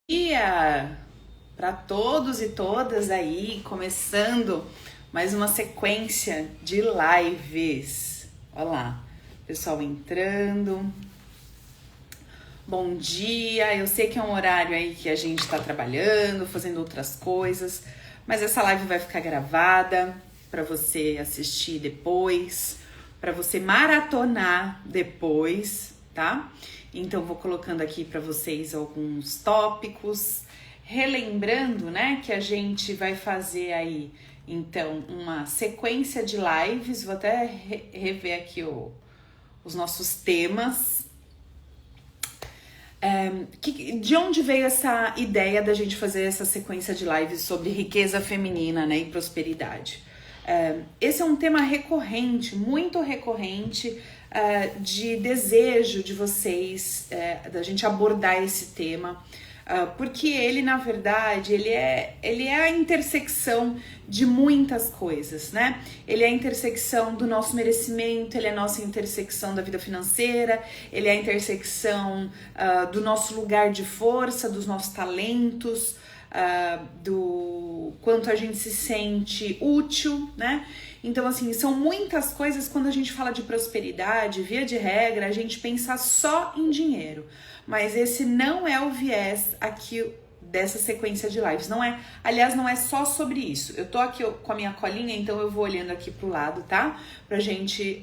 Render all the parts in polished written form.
Dia para todos e todas aí, começando mais uma sequência de lives. Olha lá, pessoal entrando. Bom dia, eu sei que é um horário aí que a gente está trabalhando, fazendo outras coisas, mas essa live vai ficar gravada para você assistir depois, para você maratonar depois, tá? Então vou colocando aqui para vocês alguns tópicos, relembrando, né, que a gente vai fazer aí então uma sequência de lives. Vou até rever aqui os nossos temas. De onde veio essa ideia da gente fazer essa sequência de lives sobre riqueza feminina, né, e prosperidade? Esse é um tema recorrente, muito recorrente, de desejo de vocês, da gente abordar esse tema, porque ele, na verdade, ele é a intersecção de muitas coisas, né? Ele é a intersecção do nosso merecimento, ele é a nossa intersecção da vida financeira, ele é a intersecção do nosso lugar de força, dos nossos talentos, do quanto a gente se sente útil, né? Então, assim, são muitas coisas. Quando a gente fala de prosperidade, via de regra, a gente pensa só em dinheiro. Mas esse não é o viés aqui dessa sequência de lives. Não é, aliás, não é só sobre isso. Eu tô aqui com a minha colinha, então eu vou olhando aqui pro lado, tá? Pra gente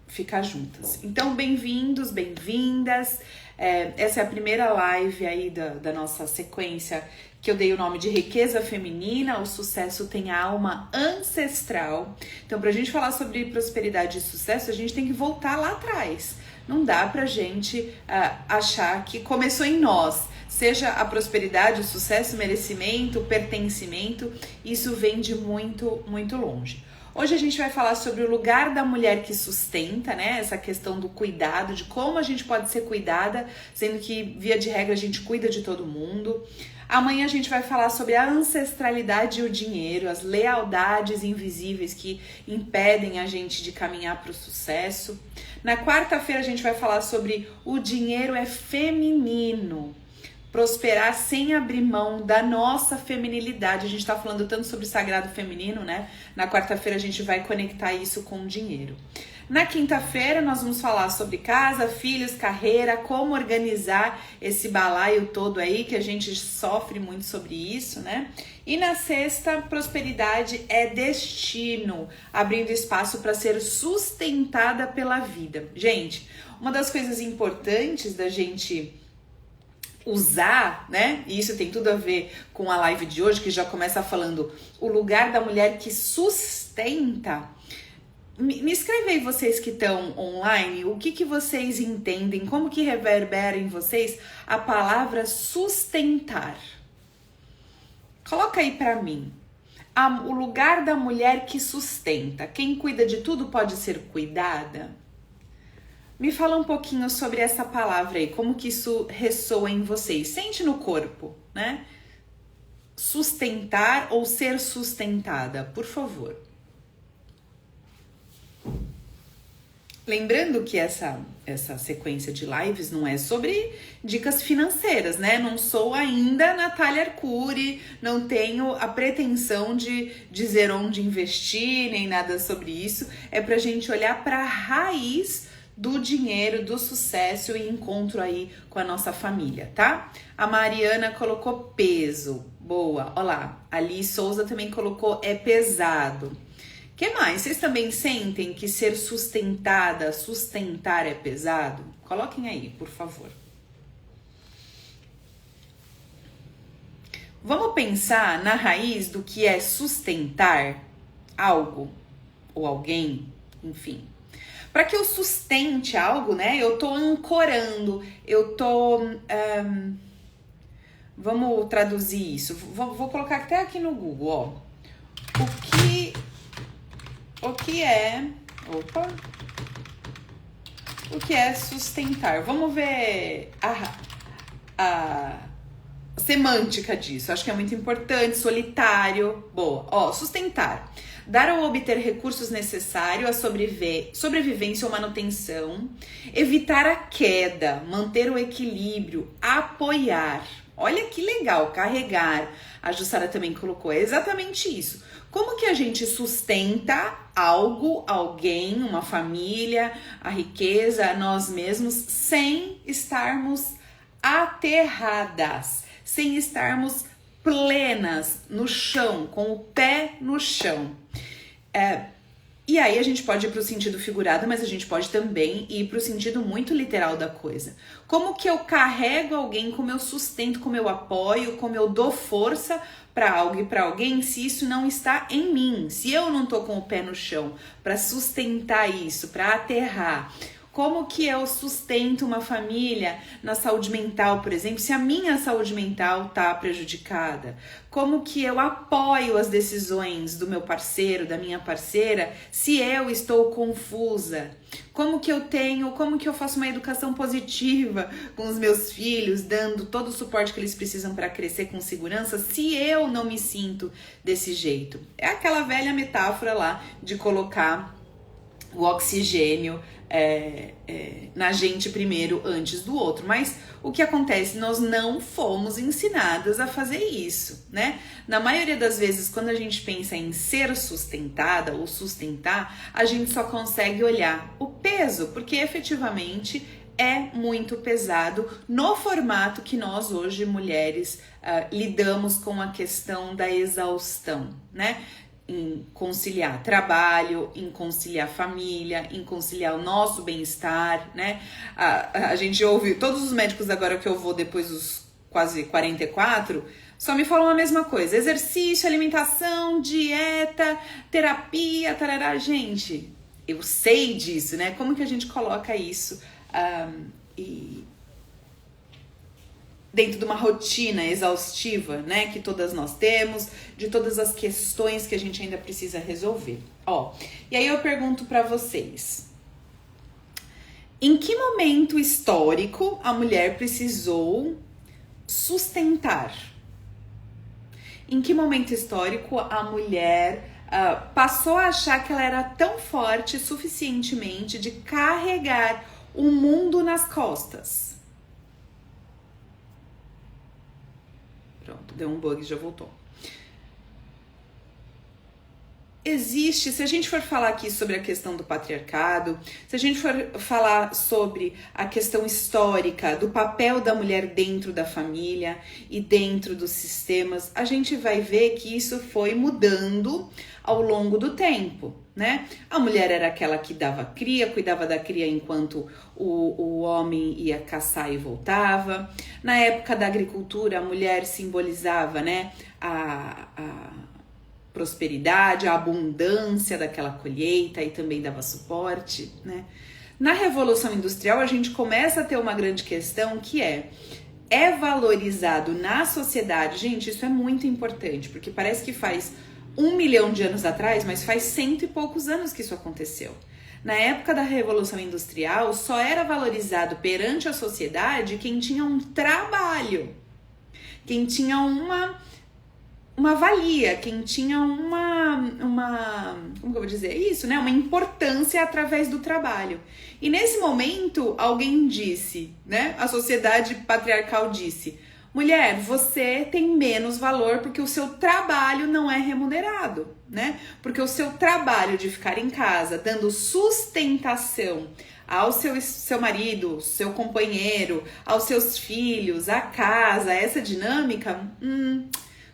ficar juntas. Então, bem-vindos, bem-vindas. Essa é a primeira live aí da nossa sequência, que eu dei o nome de Riqueza Feminina, o sucesso tem a alma ancestral. Então, pra gente falar sobre prosperidade e sucesso, a gente tem que voltar lá atrás. Não dá pra gente achar que começou em nós. Seja a prosperidade, o sucesso, o merecimento, o pertencimento, isso vem de muito, muito longe. Hoje a gente vai falar sobre o lugar da mulher que sustenta, né? Essa questão do cuidado, de como a gente pode ser cuidada, sendo que, via de regra, a gente cuida de todo mundo. Amanhã a gente vai falar sobre a ancestralidade e o dinheiro, as lealdades invisíveis que impedem a gente de caminhar para o sucesso. Na quarta-feira a gente vai falar sobre o dinheiro é feminino. Prosperar sem abrir mão da nossa feminilidade. A gente tá falando tanto sobre sagrado feminino, né? Na quarta-feira a gente vai conectar isso com o dinheiro. Na quinta-feira nós vamos falar sobre casa, filhos, carreira, como organizar esse balaio todo aí, que a gente sofre muito sobre isso, né? E na sexta, prosperidade é destino, abrindo espaço para ser sustentada pela vida. Gente, uma das coisas importantes da gente usar, né? E isso tem tudo a ver com a live de hoje, que já começa falando o lugar da mulher que sustenta. Me escreve aí, vocês que estão online, o que vocês entendem, como que reverbera em vocês a palavra sustentar. Coloca aí pra mim. O lugar da mulher que sustenta. Quem cuida de tudo pode ser cuidada? Me fala um pouquinho sobre essa palavra aí, como que isso ressoa em vocês. Sente no corpo, né? Sustentar ou ser sustentada, por favor. Lembrando que essa sequência de lives não é sobre dicas financeiras, né? Não sou ainda Natália Arcuri, não tenho a pretensão de dizer onde investir, nem nada sobre isso. É pra gente olhar pra raiz do dinheiro, do sucesso e encontro aí com a nossa família, tá? A Mariana colocou peso, boa, ó lá. A Liz Souza também colocou é pesado. Que mais? Vocês também sentem que ser sustentada, sustentar é pesado? Coloquem aí, por favor. Vamos pensar na raiz do que é sustentar algo ou alguém, enfim. Para que eu sustente algo, né? Eu tô ancorando, eu tô... vamos traduzir isso. Vou colocar até aqui no Google, ó. O que é... Opa! O que é sustentar? Vamos ver a semântica disso. Acho que é muito importante. Solitário. Boa. Ó, sustentar. Dar ou obter recursos necessários à sobrevivência ou manutenção, evitar a queda, manter o equilíbrio, apoiar. Olha que legal, carregar. A Jussara também colocou, é exatamente isso. Como que a gente sustenta algo, alguém, uma família, a riqueza, nós mesmos, sem estarmos aterradas, sem estarmos plenas no chão, com o pé no chão. E aí a gente pode ir para o sentido figurado, mas a gente pode também ir para o sentido muito literal da coisa. Como que eu carrego alguém, como eu sustento, como eu apoio, como eu dou força para algo e para alguém, se isso não está em mim, se eu não tô com o pé no chão para sustentar isso, para aterrar. Como que eu sustento uma família na saúde mental, por exemplo, se a minha saúde mental está prejudicada? Como que eu apoio as decisões do meu parceiro, da minha parceira, se eu estou confusa? Como que eu faço uma educação positiva com os meus filhos, dando todo o suporte que eles precisam para crescer com segurança, se eu não me sinto desse jeito? É aquela velha metáfora lá de colocar o oxigênio na gente primeiro antes do outro. Mas o que acontece? Nós não fomos ensinadas a fazer isso, né? Na maioria das vezes, quando a gente pensa em ser sustentada ou sustentar, a gente só consegue olhar o peso, porque efetivamente é muito pesado no formato que nós hoje, mulheres, lidamos com a questão da exaustão, né? Em conciliar trabalho, em conciliar família, em conciliar o nosso bem-estar, né? A gente ouve, todos os médicos agora que eu vou depois dos quase 44, só me falam a mesma coisa: exercício, alimentação, dieta, terapia, tarará. Gente, eu sei disso, né? Como que a gente coloca isso dentro de uma rotina exaustiva, né, que todas nós temos, de todas as questões que a gente ainda precisa resolver. E aí eu pergunto para vocês: em que momento histórico a mulher precisou sustentar? Em que momento histórico a mulher passou a achar que ela era tão forte suficientemente de carregar o mundo nas costas? Pronto, deu um bug, já voltou. Existe, se a gente for falar aqui sobre a questão do patriarcado, se a gente for falar sobre a questão histórica do papel da mulher dentro da família e dentro dos sistemas, a gente vai ver que isso foi mudando ao longo do tempo, né? A mulher era aquela que dava cria, cuidava da cria enquanto o homem ia caçar e voltava. Na época da agricultura, a mulher simbolizava, né, a prosperidade, a abundância daquela colheita e também dava suporte, né? Na Revolução Industrial, a gente começa a ter uma grande questão que é valorizado na sociedade. Gente, isso é muito importante, porque parece que faz 1 milhão de anos atrás, mas faz 100 e poucos anos que isso aconteceu. Na época da Revolução Industrial, só era valorizado perante a sociedade quem tinha um trabalho, quem tinha uma valia, quem tinha como que eu vou dizer isso, né? Uma importância através do trabalho. E nesse momento, alguém disse, né? A sociedade patriarcal disse: mulher, você tem menos valor porque o seu trabalho não é remunerado, né? Porque o seu trabalho de ficar em casa, dando sustentação ao seu marido, seu companheiro, aos seus filhos, à casa, essa dinâmica,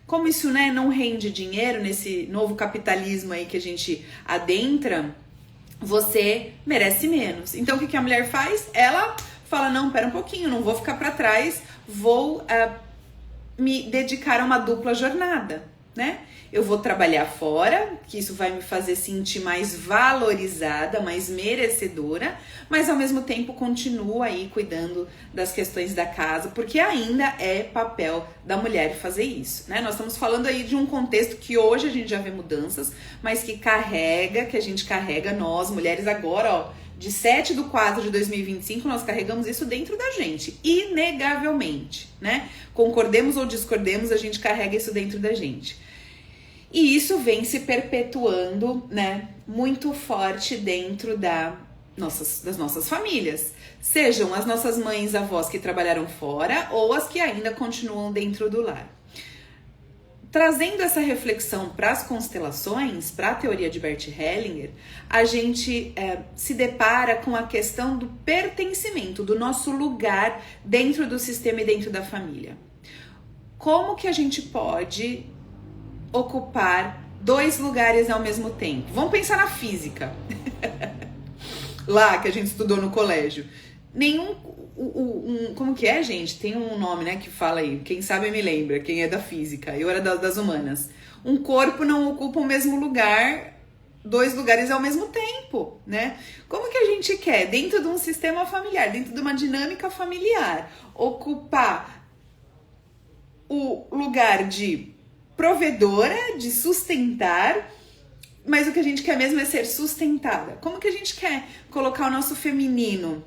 como isso, né, não rende dinheiro nesse novo capitalismo aí que a gente adentra, você merece menos. Então, o que a mulher faz? Ela fala: não, pera um pouquinho, não vou ficar para trás, vou me dedicar a uma dupla jornada, né? Eu vou trabalhar fora, que isso vai me fazer sentir mais valorizada, mais merecedora, mas ao mesmo tempo continuo aí cuidando das questões da casa, porque ainda é papel da mulher fazer isso, né? Nós estamos falando aí de um contexto que hoje a gente já vê mudanças, mas que a gente carrega nós, mulheres, agora, de 7/4/2025, nós carregamos isso dentro da gente, inegavelmente, né? Concordemos ou discordemos, a gente carrega isso dentro da gente. E isso vem se perpetuando, né, muito forte dentro da das nossas famílias. Sejam as nossas mães, avós que trabalharam fora ou as que ainda continuam dentro do lar. Trazendo essa reflexão para as constelações, para a teoria de Bert Hellinger, a gente se depara com a questão do pertencimento, do nosso lugar dentro do sistema e dentro da família. Como que a gente pode ocupar 2 lugares ao mesmo tempo? Vamos pensar na física. Lá que a gente estudou no colégio. Como que é, gente? Tem um nome, né, que fala aí. Quem sabe me lembra, quem é da física. Eu era das humanas. Um corpo não ocupa o mesmo lugar, 2 lugares ao mesmo tempo, né? Como que a gente quer, dentro de um sistema familiar, dentro de uma dinâmica familiar, ocupar o lugar de provedora, de sustentar, mas o que a gente quer mesmo é ser sustentada? Como que a gente quer colocar o nosso feminino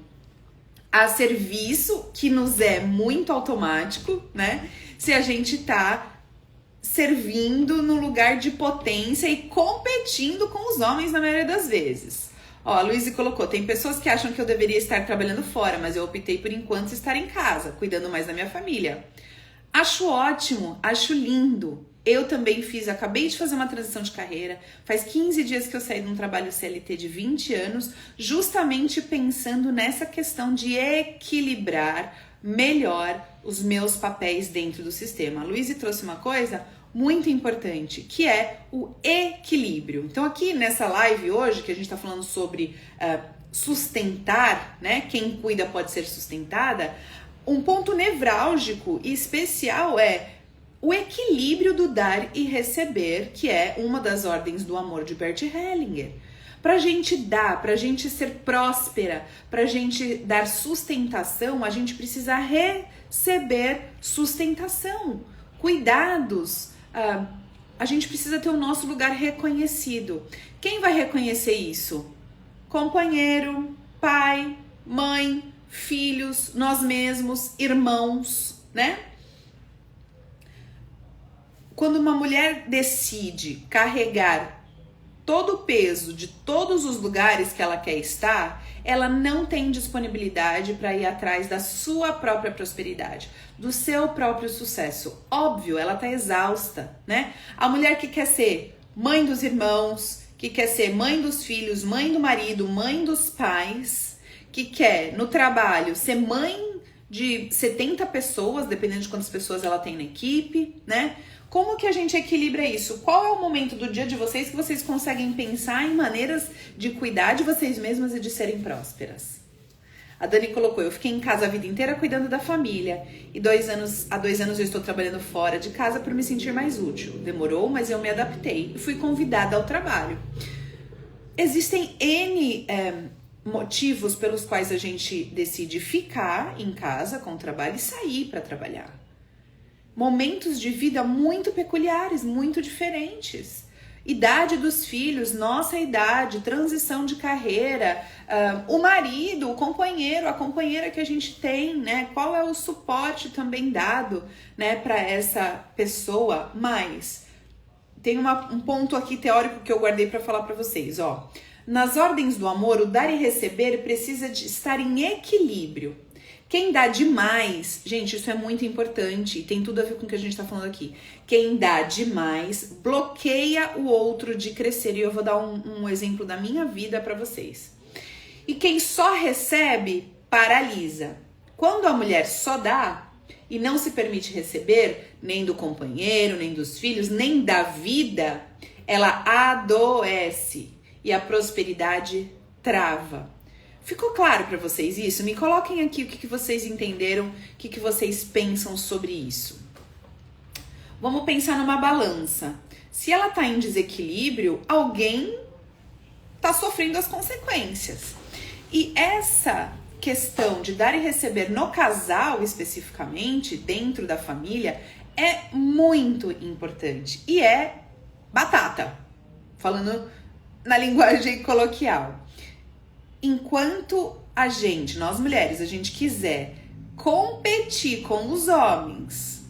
a serviço, que nos é muito automático, né? Se a gente tá servindo no lugar de potência e competindo com os homens na maioria das vezes. Ó, a Luísa colocou, tem pessoas que acham que eu deveria estar trabalhando fora, mas eu optei por enquanto estar em casa, cuidando mais da minha família. Acho ótimo, acho lindo. Eu também acabei de fazer uma transição de carreira, faz 15 dias que eu saí de um trabalho CLT de 20 anos, justamente pensando nessa questão de equilibrar melhor os meus papéis dentro do sistema. A Luísa trouxe uma coisa muito importante, que é o equilíbrio. Então aqui nessa live hoje, que a gente está falando sobre sustentar, né? Quem cuida pode ser sustentada, um ponto nevrálgico e especial é o equilíbrio do dar e receber, que é uma das ordens do amor de Bert Hellinger. Pra gente dar, pra gente ser próspera, pra gente dar sustentação, a gente precisa receber sustentação, cuidados. A gente precisa ter o nosso lugar reconhecido. Quem vai reconhecer isso? Companheiro, pai, mãe, filhos, nós mesmos, irmãos, né? Quando uma mulher decide carregar todo o peso de todos os lugares que ela quer estar, ela não tem disponibilidade para ir atrás da sua própria prosperidade, do seu próprio sucesso. Óbvio, ela tá exausta, né? A mulher que quer ser mãe dos irmãos, que quer ser mãe dos filhos, mãe do marido, mãe dos pais, que quer no trabalho ser mãe de 70 pessoas, dependendo de quantas pessoas ela tem na equipe, né? Como que a gente equilibra isso? Qual é o momento do dia de vocês que vocês conseguem pensar em maneiras de cuidar de vocês mesmas e de serem prósperas? A Dani colocou, eu fiquei em casa a vida inteira cuidando da família e há 2 anos eu estou trabalhando fora de casa por me sentir mais útil. Demorou, mas eu me adaptei e fui convidada ao trabalho. Existem N motivos pelos quais a gente decide ficar em casa com o trabalho e sair para trabalhar. Momentos de vida muito peculiares, muito diferentes. Idade dos filhos, nossa idade, transição de carreira, o marido, o companheiro, a companheira que a gente tem, né? Qual é o suporte também dado, né, para essa pessoa? Mas tem um ponto aqui teórico que eu guardei para falar para vocês, ó. Nas ordens do amor, o dar e receber precisa de estar em equilíbrio. Quem dá demais, gente, isso é muito importante e tem tudo a ver com o que a gente tá falando aqui. Quem dá demais bloqueia o outro de crescer. E eu vou dar um exemplo da minha vida para vocês. E quem só recebe, paralisa. Quando a mulher só dá e não se permite receber, nem do companheiro, nem dos filhos, nem da vida, ela adoece e a prosperidade trava. Ficou claro para vocês isso? Me coloquem aqui o que vocês entenderam, o que vocês pensam sobre isso. Vamos pensar numa balança. Se ela tá em desequilíbrio, alguém tá sofrendo as consequências. E essa questão de dar e receber no casal, especificamente, dentro da família, é muito importante. E é batata, falando na linguagem coloquial. Enquanto nós mulheres, a gente quiser competir com os homens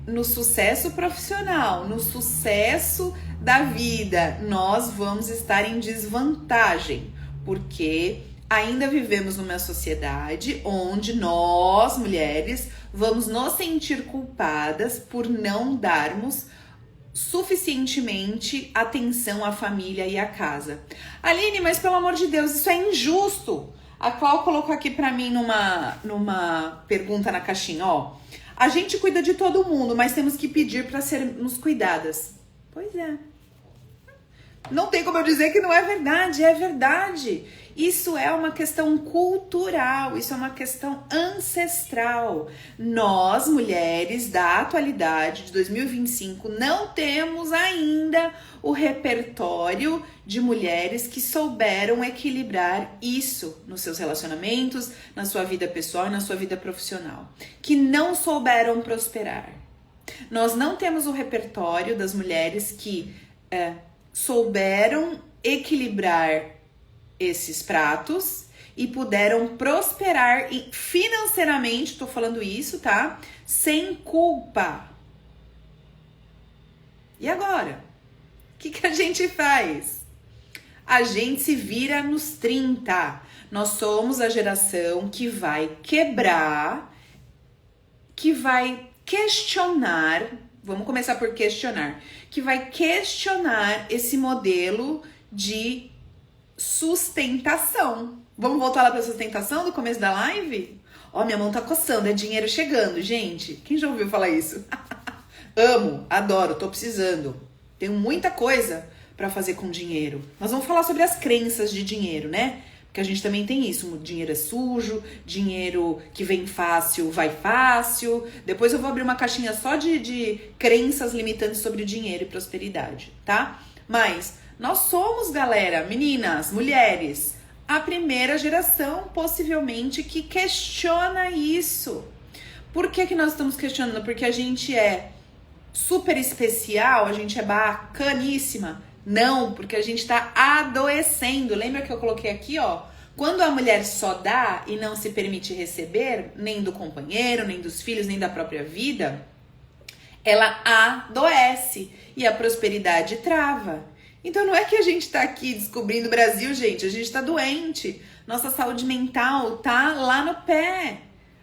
no sucesso profissional, no sucesso da vida, nós vamos estar em desvantagem. Porque ainda vivemos numa sociedade onde nós, mulheres, vamos nos sentir culpadas por não darmos suficientemente atenção à família e à casa. Aline, mas pelo amor de Deus, isso é injusto. A Clau colocou aqui pra mim numa pergunta na caixinha, ó. A gente cuida de todo mundo, mas temos que pedir pra sermos cuidadas. Pois é. Não tem como eu dizer que não é verdade, é verdade. Isso é uma questão cultural, isso é uma questão ancestral. Nós, mulheres da atualidade de 2025, não temos ainda o repertório de mulheres que souberam equilibrar isso nos seus relacionamentos, na sua vida pessoal e na sua vida profissional, que não souberam prosperar. Nós não temos o repertório das mulheres que souberam equilibrar esses pratos e puderam prosperar financeiramente, tô falando isso, tá? Sem culpa. E agora? O que a gente faz? A gente se vira nos 30. Nós somos a geração que vai quebrar, que vai questionar, vamos começar por questionar, que vai questionar esse modelo de sustentação. Vamos voltar lá para sustentação do começo da live? Ó, minha mão tá coçando, é dinheiro chegando, gente. Quem já ouviu falar isso? Amo, adoro, tô precisando. Tenho muita coisa para fazer com dinheiro. Nós vamos falar sobre as crenças de dinheiro, né? Porque a gente também tem isso, o dinheiro é sujo, dinheiro que vem fácil, vai fácil. Depois eu vou abrir uma caixinha só de crenças limitantes sobre dinheiro e prosperidade, tá? Mas nós somos, galera, meninas, mulheres, a primeira geração, possivelmente, que questiona isso. Por que nós estamos questionando? Porque a gente é super especial, a gente é bacaníssima? Não, porque a gente tá adoecendo. Lembra que eu coloquei aqui, ó? Quando a mulher só dá e não se permite receber, nem do companheiro, nem dos filhos, nem da própria vida, ela adoece e a prosperidade trava. Então não é que a gente tá aqui descobrindo o Brasil, gente, a gente tá doente. Nossa saúde mental tá lá no pé.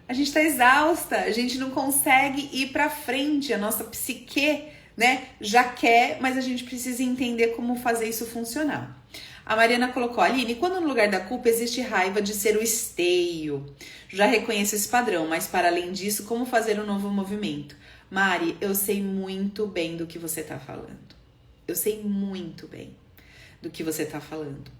A gente tá exausta, a gente não consegue ir pra frente, a nossa psique, né, já quer, mas a gente precisa entender como fazer isso funcionar. A Mariana colocou, Aline, quando no lugar da culpa existe raiva de ser o esteio? Já reconheço esse padrão, mas para além disso, como fazer um novo movimento? Mari, eu sei muito bem do que você tá falando. Eu sei muito bem do que você tá falando.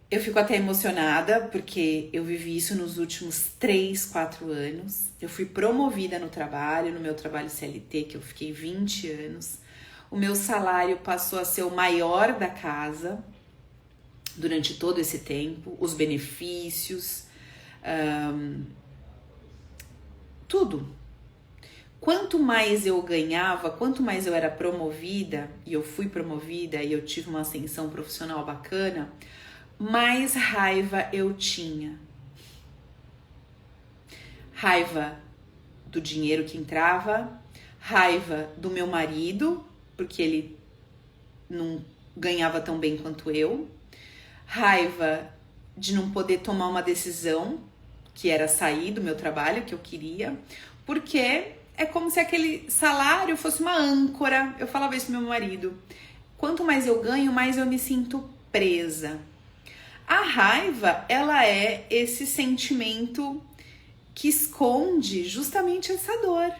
Eu fico até emocionada porque eu vivi isso nos últimos 3, 4 anos. Eu fui promovida no trabalho, no meu trabalho CLT, que eu fiquei 20 anos. O meu salário passou a ser o maior da casa durante todo esse tempo. Os benefícios, tudo. Quanto mais eu ganhava, quanto mais eu era promovida, e eu fui promovida e eu tive uma ascensão profissional bacana, mais raiva eu tinha. Raiva do dinheiro que entrava, raiva do meu marido, porque ele não ganhava tão bem quanto eu, raiva de não poder tomar uma decisão, que era sair do meu trabalho, que eu queria, porque é como se aquele salário fosse uma âncora. Eu falava isso pro meu marido. Quanto mais eu ganho, mais eu me sinto presa. A raiva, ela é esse sentimento que esconde justamente essa dor.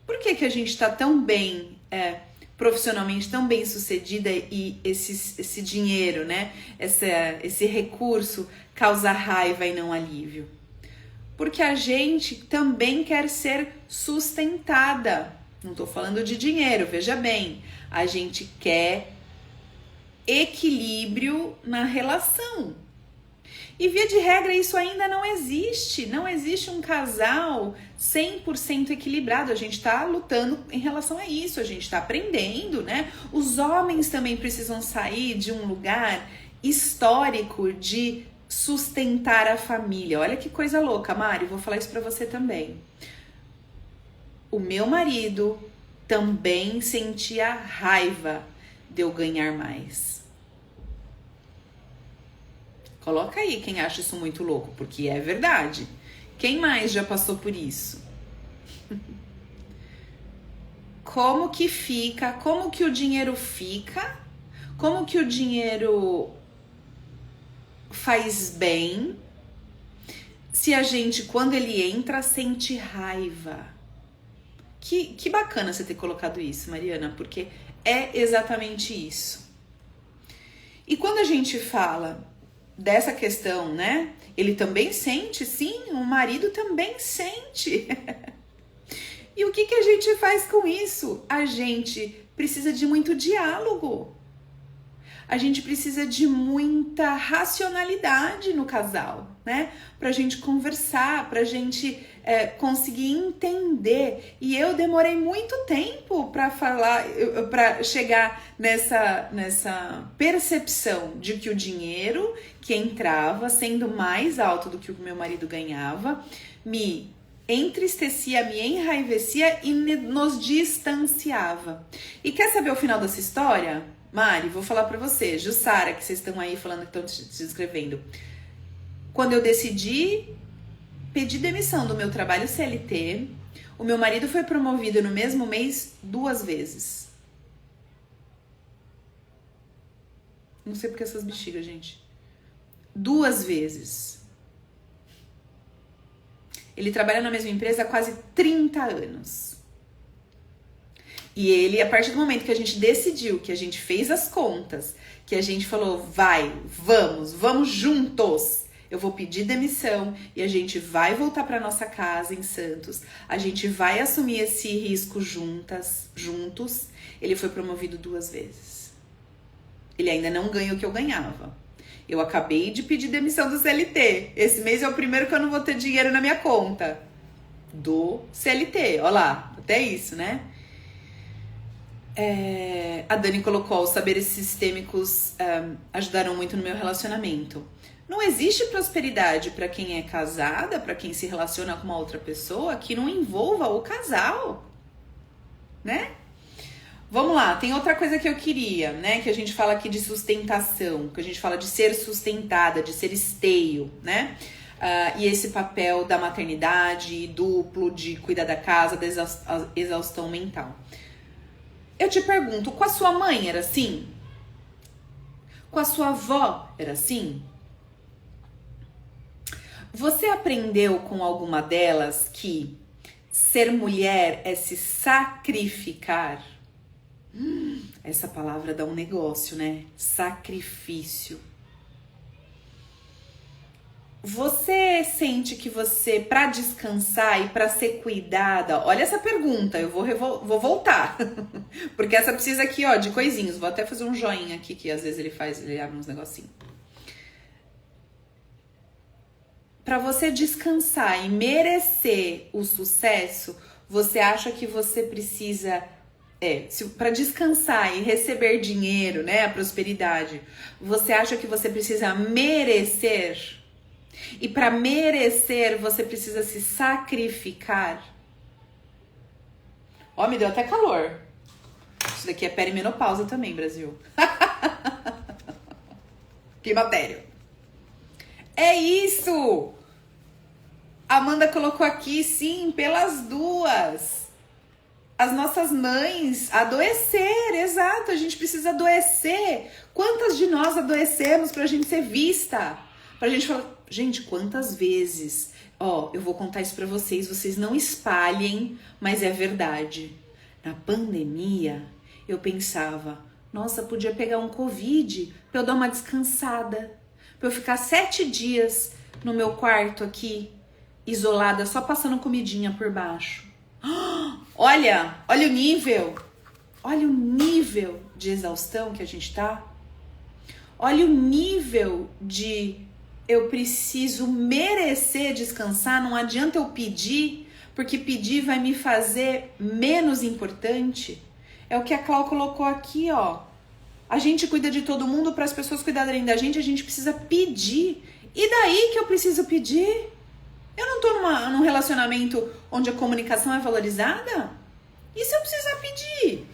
Por que a gente tá tão bem, profissionalmente tão bem sucedida e esse dinheiro, né? Esse recurso causa raiva e não alívio? Porque a gente também quer ser sustentada. Não tô falando de dinheiro, veja bem. A gente quer equilíbrio na relação. E via de regra isso ainda não existe. Não existe um casal 100% equilibrado. A gente tá lutando em relação a isso. A gente tá aprendendo, né? Os homens também precisam sair de um lugar histórico de sustentar a família. Olha que coisa louca, Mari, vou falar isso pra você também. O meu marido também sentia raiva de eu ganhar mais. Coloca aí quem acha isso muito louco, porque é verdade. Quem mais já passou por isso? Como que fica? Como que o dinheiro fica? Como que o dinheiro faz bem se a gente, quando ele entra, sente raiva? Que bacana você ter colocado isso, Mariana, porque é exatamente isso. E quando a gente fala dessa questão, né? Ele também sente, sim, o marido também sente. E o que a gente faz com isso? A gente precisa de muito diálogo. A gente precisa de muita racionalidade no casal, né? Pra gente conversar, pra gente conseguir entender. E eu demorei muito tempo pra falar, pra chegar nessa percepção de que o dinheiro que entrava, sendo mais alto do que o meu marido ganhava, me entristecia, me enraivecia e nos distanciava. E quer saber o final dessa história? Mari, vou falar pra você, Jussara, que vocês estão aí falando que estão se inscrevendo. Quando eu decidi pedir demissão do meu trabalho CLT, o meu marido foi promovido no mesmo mês 2 vezes. Não sei porque essas bexigas, gente. 2 vezes. Ele trabalha na mesma empresa há quase 30 anos. E ele, a partir do momento que a gente decidiu, que a gente fez as contas, que a gente falou, vamos juntos, eu vou pedir demissão e a gente vai voltar para nossa casa em Santos, a gente vai assumir esse risco juntos, ele foi promovido 2 vezes. Ele ainda não ganha o que eu ganhava. Eu acabei de pedir demissão do CLT. Esse mês é o primeiro que eu não vou ter dinheiro na minha conta do CLT. Olha lá, até isso, né? A Dani colocou, os saberes sistêmicos ajudaram muito no meu relacionamento. Não existe prosperidade para quem é casada, para quem se relaciona com uma outra pessoa que não envolva o casal, né? Vamos lá, tem outra coisa que eu queria, né? Que a gente fala aqui de sustentação, que a gente fala de ser sustentada, de ser esteio, né? E esse papel da maternidade duplo, de cuidar da casa, da exaustão mental. Eu te pergunto, com a sua mãe era assim? Com a sua avó era assim? Você aprendeu com alguma delas que ser mulher é se sacrificar? Essa palavra dá um negócio, né? Sacrifício. Você sente que você, para descansar e para ser cuidada, olha essa pergunta, eu vou voltar, porque essa precisa aqui, ó, de coisinhos, vou até fazer um joinha aqui, que às vezes ele abre uns negocinhos. Para você descansar e merecer o sucesso, você acha que você precisa, para descansar e receber dinheiro, né, a prosperidade, você acha que você precisa merecer? E para merecer, você precisa se sacrificar. Ó, me deu até calor. Isso daqui é perimenopausa também, Brasil. Que matéria. É isso! Amanda colocou aqui, sim, pelas duas. As nossas mães adoecer, exato, a gente precisa adoecer. Quantas de nós adoecemos pra gente ser vista? Pra gente falar, gente, quantas vezes? Ó, eu vou contar isso pra vocês, vocês não espalhem, mas é verdade. Na pandemia, eu pensava, nossa, podia pegar um Covid pra eu dar uma descansada, pra eu ficar 7 dias no meu quarto aqui, isolada, só passando comidinha por baixo. Olha o nível de exaustão que a gente tá. Olha o nível de eu preciso merecer descansar, não adianta eu pedir, porque pedir vai me fazer menos importante. É o que a Clau colocou aqui, ó. A gente cuida de todo mundo, para as pessoas cuidarem da gente, a gente precisa pedir. E daí que eu preciso pedir? Eu não tô num relacionamento onde a comunicação é valorizada? E se eu precisar pedir?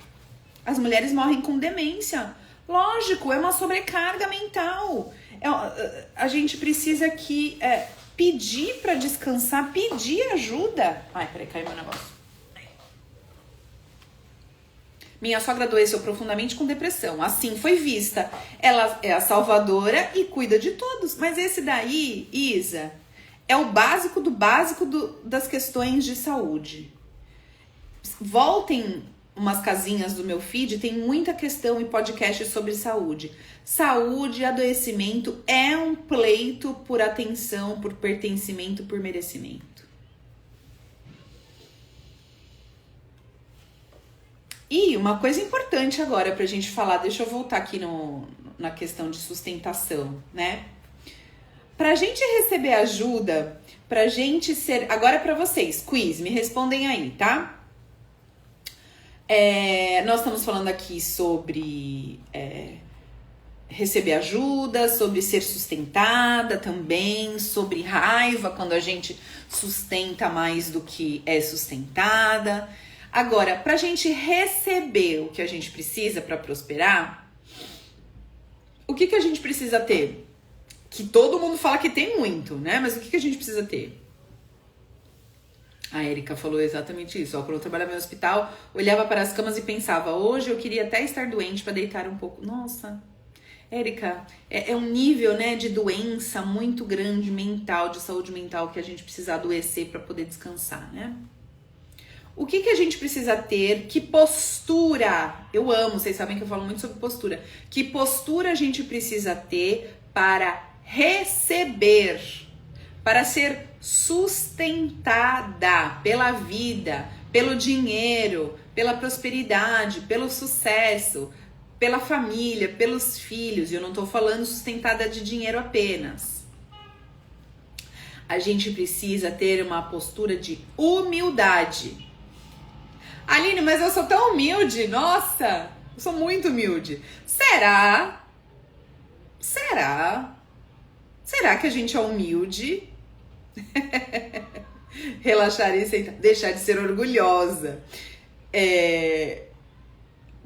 As mulheres morrem com demência. Lógico, é uma sobrecarga mental. A gente precisa aqui pedir para descansar, pedir ajuda. Ai, peraí, caiu meu negócio. Minha sogra adoeceu profundamente com depressão. Assim foi vista. Ela é a salvadora e cuida de todos. Mas esse daí, Isa, é o básico do básico das questões de saúde. Voltem umas casinhas do meu feed, tem muita questão e podcast sobre saúde. Saúde e adoecimento é um pleito por atenção, por pertencimento, por merecimento. E uma coisa importante agora pra gente falar, deixa eu voltar aqui na questão de sustentação, né? Pra gente receber ajuda, pra gente ser... Agora é pra vocês, quiz, me respondem aí, tá? Nós estamos falando aqui sobre receber ajuda, sobre ser sustentada também, sobre raiva, quando a gente sustenta mais do que é sustentada. Agora, pra gente receber o que a gente precisa pra prosperar, o que a gente precisa ter? Que todo mundo fala que tem muito, né? Mas o que a gente precisa ter? A Érica falou exatamente isso. Ó, quando eu trabalhava no hospital, olhava para as camas e pensava, hoje eu queria até estar doente para deitar um pouco. Nossa, Érica, é um nível, né, de doença muito grande mental, de saúde mental, que a gente precisa adoecer para poder descansar, né? O que a gente precisa ter? Que postura? Eu amo, vocês sabem que eu falo muito sobre postura. Que postura a gente precisa ter para receber, para ser sustentada pela vida, pelo dinheiro, pela prosperidade, pelo sucesso, pela família, pelos filhos. E eu não tô falando sustentada de dinheiro apenas. A gente precisa ter uma postura de humildade. Aline, mas eu sou tão humilde, nossa, eu sou muito humilde. Será que a gente é humilde? Relaxar e aceitar, deixar de ser orgulhosa.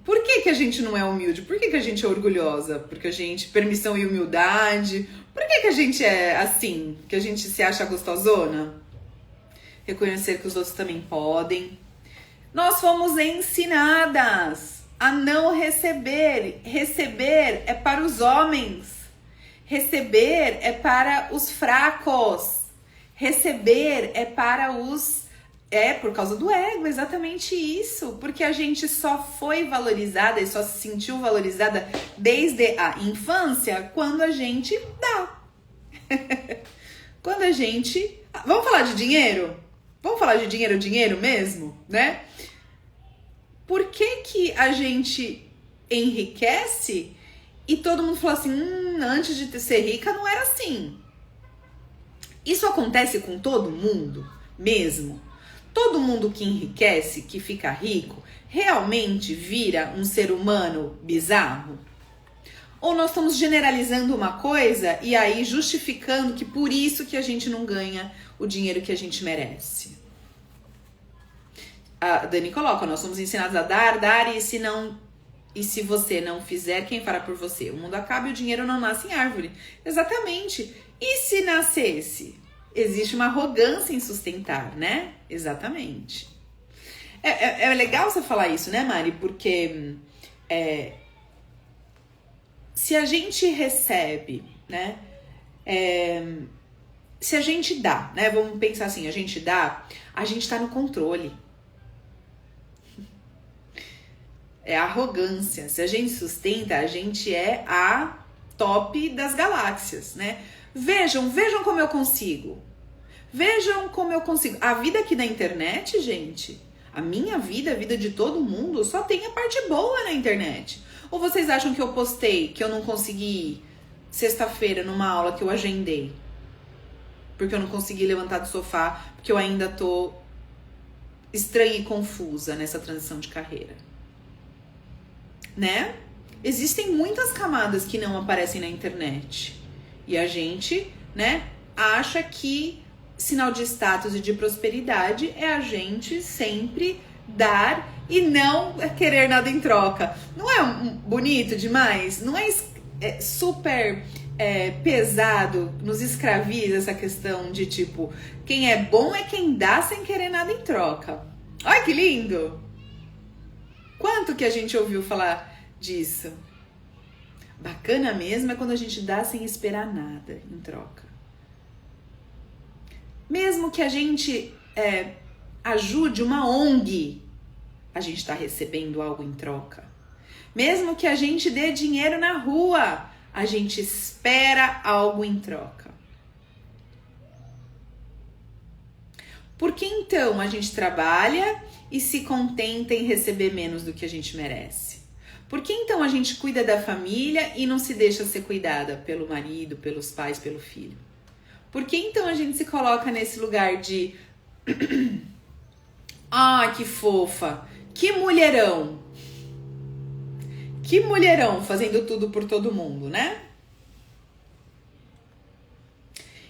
Por que a gente não é humilde? Por que a gente é orgulhosa? Porque a gente, permissão e humildade. Por que a gente é assim? Que a gente se acha gostosona? Reconhecer que os outros também podem. Nós fomos ensinadas a não receber. Receber é para os homens. Receber é para os fracos. Receber é para os... por causa do ego, exatamente isso. Porque a gente só foi valorizada e só se sentiu valorizada desde a infância quando a gente dá. Quando a gente... Vamos falar de dinheiro? Vamos falar de dinheiro mesmo, né? Por que a gente enriquece e todo mundo fala assim, antes de ser rica não era assim. Isso acontece com todo mundo mesmo? Todo mundo que enriquece, que fica rico, realmente vira um ser humano bizarro? Ou nós estamos generalizando uma coisa e aí justificando que por isso que a gente não ganha o dinheiro que a gente merece? A Dani coloca, nós somos ensinados a dar e se você não fizer, quem fará por você? O mundo acaba e o dinheiro não nasce em árvore. Exatamente. E se nascesse? Existe uma arrogância em sustentar, né? Exatamente. É legal você falar isso, né, Mari? Porque se a gente recebe, né? Se a gente dá, né? Vamos pensar assim, a gente dá, a gente tá no controle. É arrogância. Se a gente sustenta, a gente é a top das galáxias, né? Vejam como eu consigo. Vejam como eu consigo. A vida aqui na internet, gente, a minha vida, a vida de todo mundo, só tem a parte boa na internet. Ou vocês acham que eu postei, que eu não consegui ir sexta-feira numa aula que eu agendei? Porque eu não consegui levantar do sofá, porque eu ainda tô estranha e confusa nessa transição de carreira. Né? Existem muitas camadas que não aparecem na internet. E a gente, né, acha que sinal de status e de prosperidade é a gente sempre dar e não querer nada em troca. Não é bonito demais? Não é super pesado, nos escraviza essa questão de tipo, quem é bom é quem dá sem querer nada em troca. Olha que lindo! Quanto que a gente ouviu falar disso? Bacana mesmo é quando a gente dá sem esperar nada em troca. Mesmo que a gente ajude uma ONG, a gente está recebendo algo em troca. Mesmo que a gente dê dinheiro na rua, a gente espera algo em troca. Por que então a gente trabalha e se contenta em receber menos do que a gente merece? Por que então a gente cuida da família e não se deixa ser cuidada pelo marido, pelos pais, pelo filho? Por que então a gente se coloca nesse lugar de que fofa, que mulherão fazendo tudo por todo mundo, né?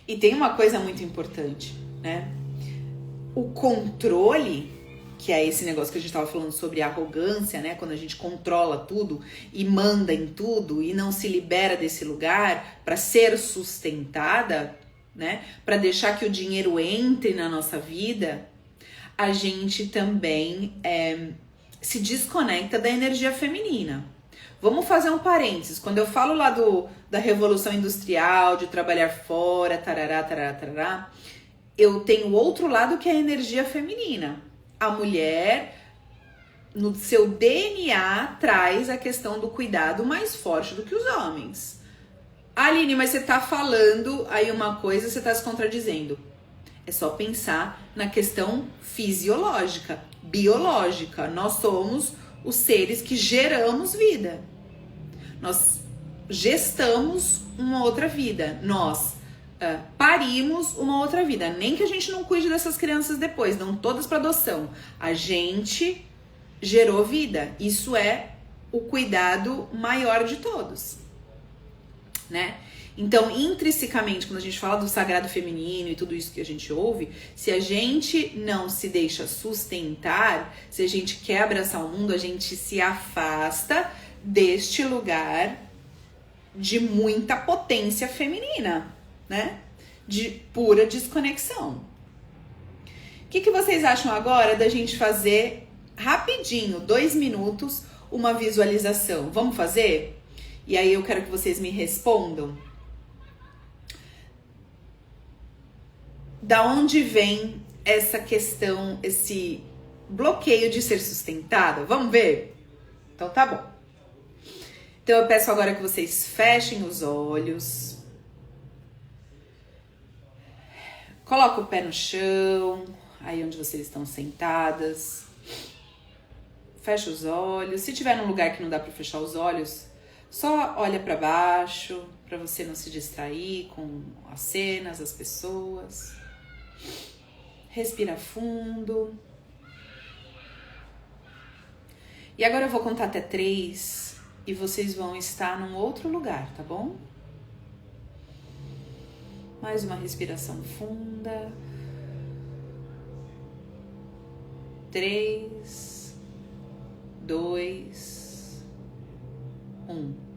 E tem uma coisa muito importante, né? O controle, que é esse negócio que a gente tava falando sobre arrogância, né? Quando a gente controla tudo e manda em tudo e não se libera desse lugar para ser sustentada, né? Para deixar que o dinheiro entre na nossa vida, a gente também se desconecta da energia feminina. Vamos fazer um parênteses. Quando eu falo lá da Revolução Industrial, de trabalhar fora, tarará, tarará, tarará, eu tenho o outro lado que é a energia feminina. A mulher, no seu DNA, traz a questão do cuidado mais forte do que os homens. Aline, mas você tá falando aí uma coisa, você tá se contradizendo. É só pensar na questão fisiológica, biológica. Nós somos os seres que geramos vida. Nós gestamos uma outra vida. Nós parimos uma outra vida. Nem que a gente não cuide dessas crianças depois, não todas para adoção. A gente gerou vida. Isso é o cuidado maior de todos, né? Então, intrinsecamente, quando a gente fala do sagrado feminino e tudo isso que a gente ouve, se a gente não se deixa sustentar, se a gente quer abraçar o mundo, a gente se afasta deste lugar de muita potência feminina, né? De pura desconexão. O que vocês acham agora da gente fazer rapidinho, 2 minutos, uma visualização? Vamos fazer? E aí eu quero que vocês me respondam. Da onde vem essa questão, esse bloqueio de ser sustentada? Vamos ver? Então tá bom. Então eu peço agora que vocês fechem os olhos. Coloca o pé no chão, aí onde vocês estão sentadas. Fecha os olhos. Se tiver num lugar que não dá para fechar os olhos, só olha para baixo, para você não se distrair com as cenas, as pessoas. Respira fundo. E agora eu vou contar até 3 e vocês vão estar num outro lugar, tá bom? Mais uma respiração funda. 3, 2, 1.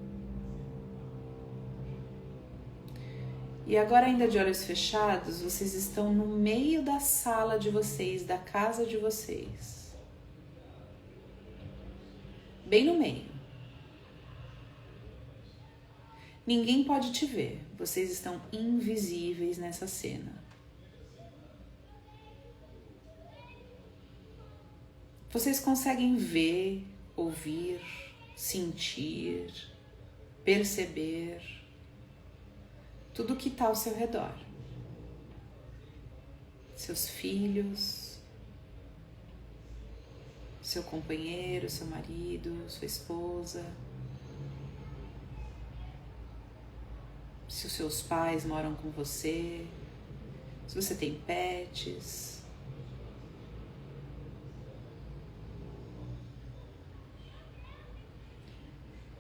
E agora, ainda de olhos fechados, vocês estão no meio da sala de vocês, da casa de vocês. Bem no meio. Ninguém pode te ver. Vocês estão invisíveis nessa cena. Vocês conseguem ver, ouvir, sentir, perceber tudo que está ao seu redor. Seus filhos, seu companheiro, seu marido, sua esposa. Se os seus pais moram com você, se você tem pets.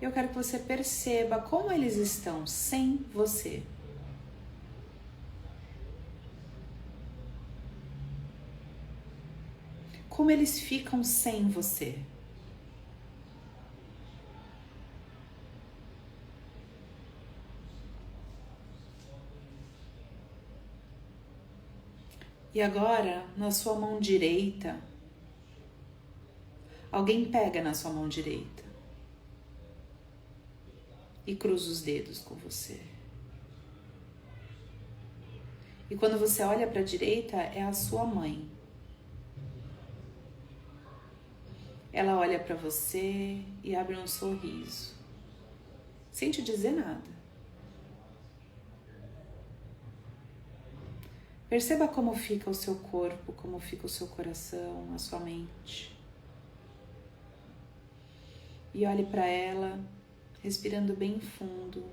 Eu quero que você perceba como eles estão sem você. Como eles ficam sem você. E agora, na sua mão direita, alguém pega na sua mão direita e cruza os dedos com você. E quando você olha para a direita, é a sua mãe. Ela olha para você e abre um sorriso, sem te dizer nada. Perceba como fica o seu corpo, como fica o seu coração, a sua mente. E olhe para ela, respirando bem fundo.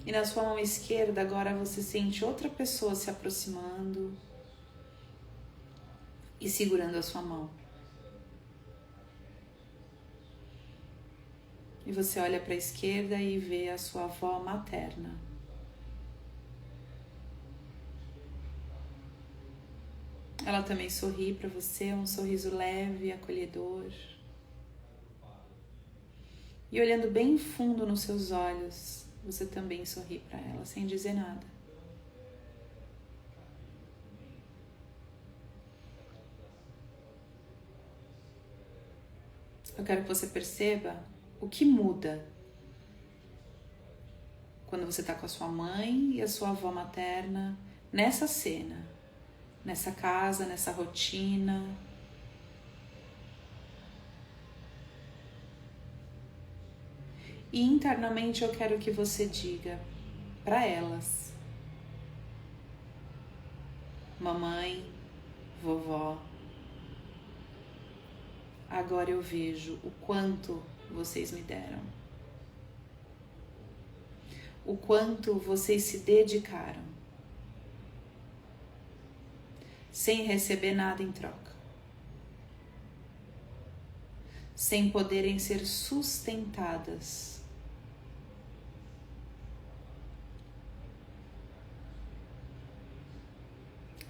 E na sua mão esquerda, agora você sente outra pessoa se aproximando e segurando a sua mão. E você olha para a esquerda e vê a sua avó materna. Ela também sorri para você, um sorriso leve e acolhedor. E olhando bem fundo nos seus olhos, você também sorri para ela, sem dizer nada. Eu quero que você perceba o que muda quando você está com a sua mãe e a sua avó materna nessa cena, nessa casa, nessa rotina. E internamente eu quero que você diga para elas: mamãe, vovó, agora eu vejo o quanto vocês me deram, o quanto vocês se dedicaram, sem receber nada em troca, sem poderem ser sustentadas.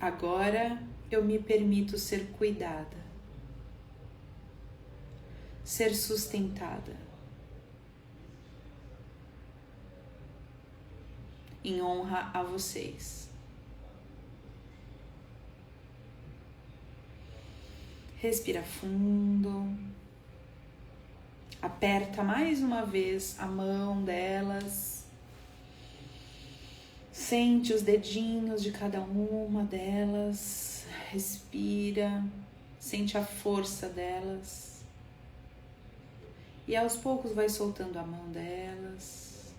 Agora eu me permito ser cuidada, ser sustentada, em honra a vocês. Respira fundo, aperta mais uma vez a mão delas. Sente os dedinhos de cada uma delas, respira, sente a força delas e aos poucos vai soltando a mão delas,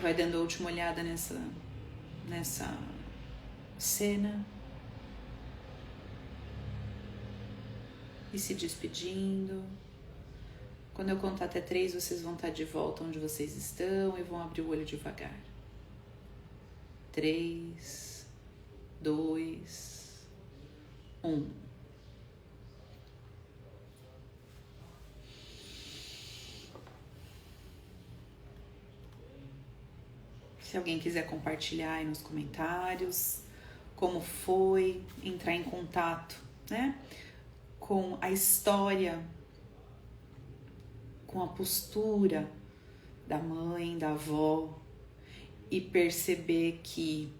vai dando a última olhada nessa cena e se despedindo. Quando eu contar até 3, vocês vão estar de volta onde vocês estão e vão abrir o olho devagar. 3, 2, 1. Se alguém quiser compartilhar aí nos comentários como foi, entrar em contato, né, com a história, com a postura da mãe, da avó, e perceber que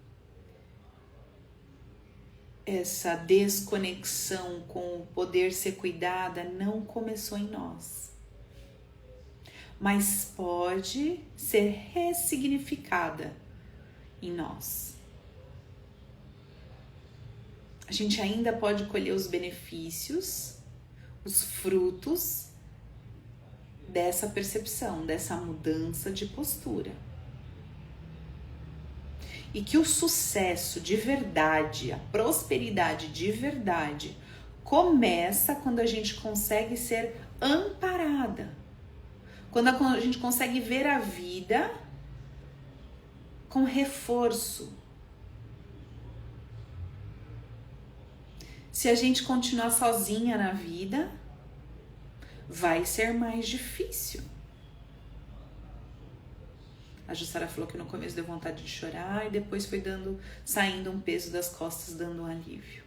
essa desconexão com o poder ser cuidada não começou em nós, mas pode ser ressignificada em nós. A gente ainda pode colher os benefícios, os frutos dessa percepção, dessa mudança de postura. E que o sucesso de verdade, a prosperidade de verdade, começa quando a gente consegue ser amparada. Quando a gente consegue ver a vida com reforço. Se a gente continuar sozinha na vida, vai ser mais difícil. A Jussara falou que no começo deu vontade de chorar e depois foi saindo um peso das costas, dando um alívio.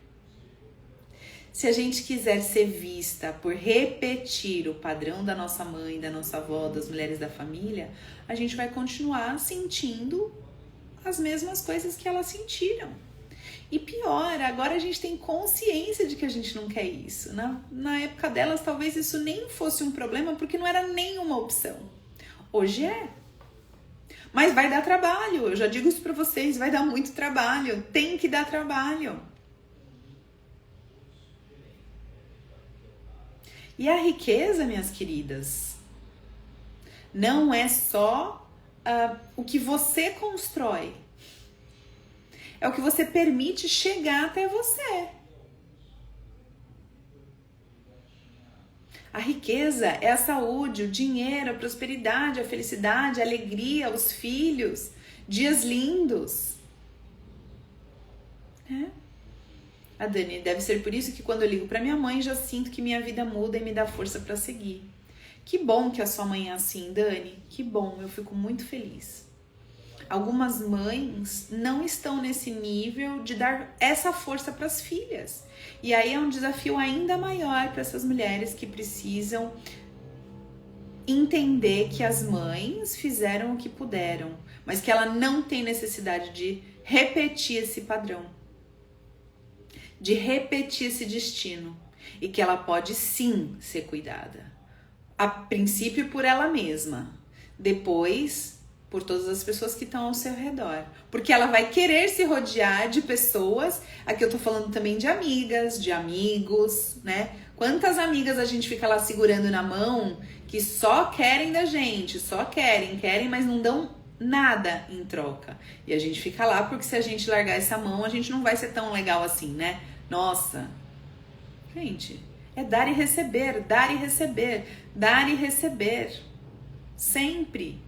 Se a gente quiser ser vista por repetir o padrão da nossa mãe, da nossa avó, das mulheres da família, a gente vai continuar sentindo as mesmas coisas que elas sentiram. E pior, agora a gente tem consciência de que a gente não quer isso. Na época delas, talvez isso nem fosse um problema, porque não era nenhuma opção. Hoje é. Mas vai dar trabalho, eu já digo isso pra vocês, vai dar muito trabalho, tem que dar trabalho. E a riqueza, minhas queridas, não é só o que você constrói. É o que você permite chegar até você. A riqueza é a saúde, o dinheiro, a prosperidade, a felicidade, a alegria, os filhos, dias lindos. A Dani, deve ser por isso que quando eu ligo para minha mãe já sinto que minha vida muda e me dá força para seguir. Que bom que a sua mãe é assim, Dani. Que bom, eu fico muito feliz. Algumas mães não estão nesse nível de dar essa força para as filhas. E aí é um desafio ainda maior para essas mulheres que precisam entender que as mães fizeram o que puderam, mas que ela não tem necessidade de repetir esse padrão, de repetir esse destino, e que ela pode sim ser cuidada. A princípio por ela mesma, depois por todas as pessoas que estão ao seu redor. Porque ela vai querer se rodear de pessoas, aqui eu tô falando também de amigas, de amigos, né? Quantas amigas a gente fica lá segurando na mão que só querem da gente, só querem, mas não dão nada em troca. E a gente fica lá porque se a gente largar essa mão, a gente não vai ser tão legal assim, né? Nossa, gente, é dar e receber, dar e receber, dar e receber. Sempre.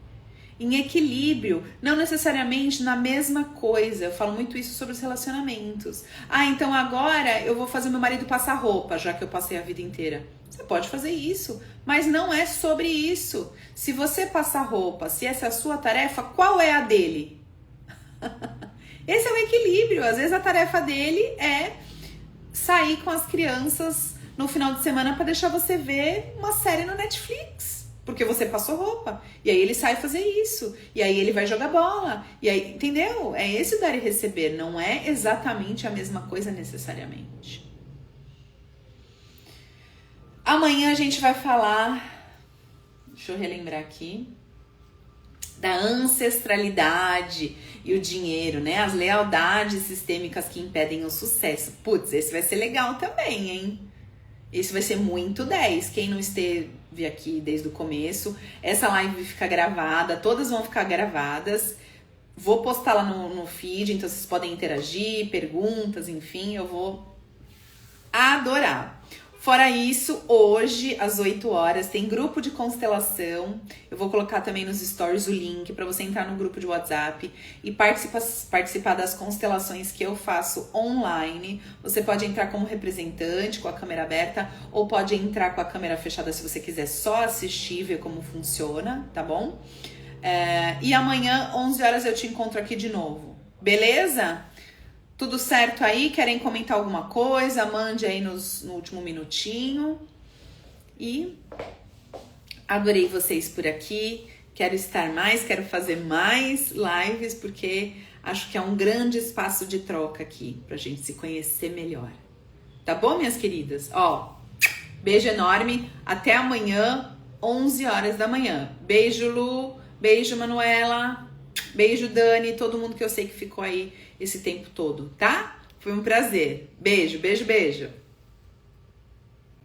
Em equilíbrio, não necessariamente na mesma coisa. Eu falo muito isso sobre os relacionamentos. Ah, então agora eu vou fazer meu marido passar roupa, já que eu passei a vida inteira. Você pode fazer isso, mas não é sobre isso. Se você passar roupa, se essa é a sua tarefa, qual é a dele? Esse é o equilíbrio. Às vezes a tarefa dele é sair com as crianças no final de semana para deixar você ver uma série no Netflix. Porque você passou roupa. E aí ele sai fazer isso. E aí ele vai jogar bola. E aí, entendeu? É esse dar e receber. Não é exatamente a mesma coisa necessariamente. Amanhã a gente vai falar... Deixa eu relembrar aqui. Da ancestralidade e o dinheiro, né? As lealdades sistêmicas que impedem o sucesso. Putz, esse vai ser legal também, hein? Esse vai ser muito 10. Quem não esteve aqui desde o começo, essa live fica gravada, todas vão ficar gravadas. Vou postar lá no feed, então vocês podem interagir, perguntas, enfim, eu vou adorar. Fora isso, hoje, às 8 horas, tem grupo de constelação. Eu vou colocar também nos stories o link para você entrar no grupo de WhatsApp e participar das constelações que eu faço online. Você pode entrar como representante, com a câmera aberta, ou pode entrar com a câmera fechada se você quiser só assistir e ver como funciona, tá bom? E amanhã, 11 horas, eu te encontro aqui de novo. Beleza? Tudo certo aí? Querem comentar alguma coisa? Mande aí no último minutinho. E adorei vocês por aqui. Quero estar mais, quero fazer mais lives, porque acho que é um grande espaço de troca aqui, pra gente se conhecer melhor. Tá bom, minhas queridas? Ó, beijo enorme. Até amanhã, 11 horas da manhã. Beijo, Lu. Beijo, Manuela. Beijo, Dani. Todo mundo que eu sei que ficou aí esse tempo todo, tá? Foi um prazer. Beijo, beijo, beijo.